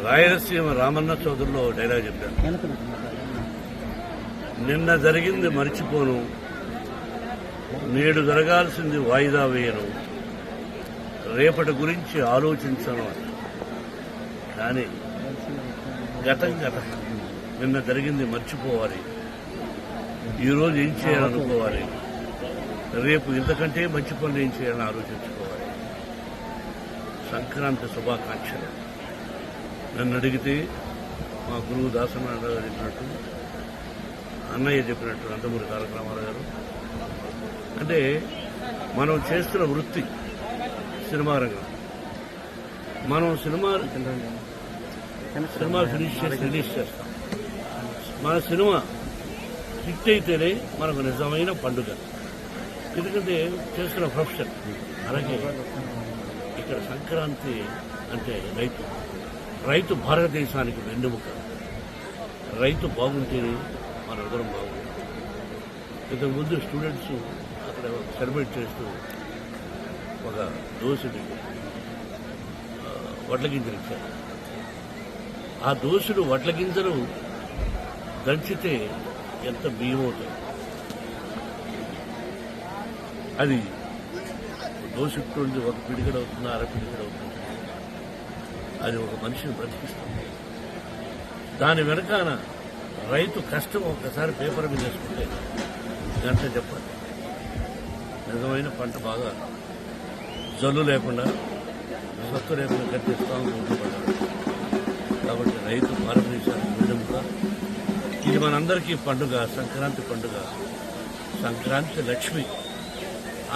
Rayalaseema Ramanna చౌదరిలో dialogue చెప్పారు. నిన్న జరిగింది మర్చిపోను, నేడు జరగాల్సింది వాయిదా వేయను, రేపటి గురించి ఆలోచించను. కానీ గతం గతం, నిన్న జరిగింది మర్చిపోవాలి, ఈరోజు ఏం చేయాలనుకోవాలి, రేపు ఇంతకంటే మంచి పనులు ఏం చేయాలని ఆలోచించుకోవాలి. సంక్రాంతి శుభాకాంక్షలు. నన్ను అడిగితే మా గురువు దాసనారాయణ గారు చెప్పినట్టు, అన్నయ్య చెప్పినట్టు, నందమూరి తారక రామారావు గారు, అంటే మనం చేస్తున్న వృత్తి సినిమా రంగం. మనం సినిమా ఫినిష్ చేసి రిలీజ్ చేస్తాం. మన సినిమా హిట్ అయితేనే మనకు నిజమైన పండుగ. ఎందుకంటే చేస్తున్న ప్రొఫెషన్. అలాగే ఇక్కడ సంక్రాంతి అంటే రైతు భారతదేశానికి వెన్నెముక. రైతు బాగుంటేనే మన ఉదరం బాగుంటుంది. ఇంతకుముందు స్టూడెంట్స్ అక్కడ సెలబ్రేట్ చేస్తూ ఒక దోసుడి వడ్ల గింజలు ఇచ్చారు. ఆ దోసుడు వడ్ల గింజలు దంచితే ఎంత బియ్యం అవుతుంది. అది దోసుకుంది ఒక పిడిగడ అవుతుంది, అర పిడిగడ అవుతుంది. అది ఒక మనిషిని బ్రతికిస్తుంది. దాని వెనకాల రైతు కష్టం ఒక్కసారి పేపర్ మీద వేసుకుంటే గంట చెప్పాలి. నిజమైన పంట బాగా జల్లు లేకుండా, సత్తు లేకుండా కట్టిస్తాం పడాలి. కాబట్టి రైతు భారతదేశానికి వెన్నెముక. ఇది మనందరికీ పండుగ, సంక్రాంతి పండుగ. సంక్రాంతి లక్ష్మి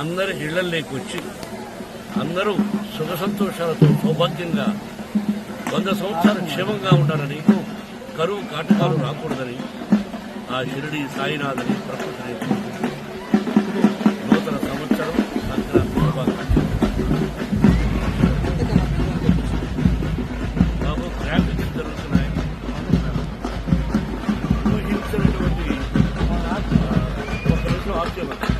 అందరి ఇళ్లలోకి వచ్చి అందరూ సుఖ సంతోషాలతో సౌభాగ్యంగా 100 సంవత్సరాలు క్షేమంగా ఉండాలని, కరువు కాటకాలు రాకూడదని ఆ షిరిడి సాయినాథని ప్రకృతిని నూతన సంవత్సరం సంక్రాంతి శుభాకాంక్షలు. బాబు గ్రాఫిక్స్ జరుగుతున్నాయి. ఊహించినటువంటి ఒక రోజు ఆప్యమని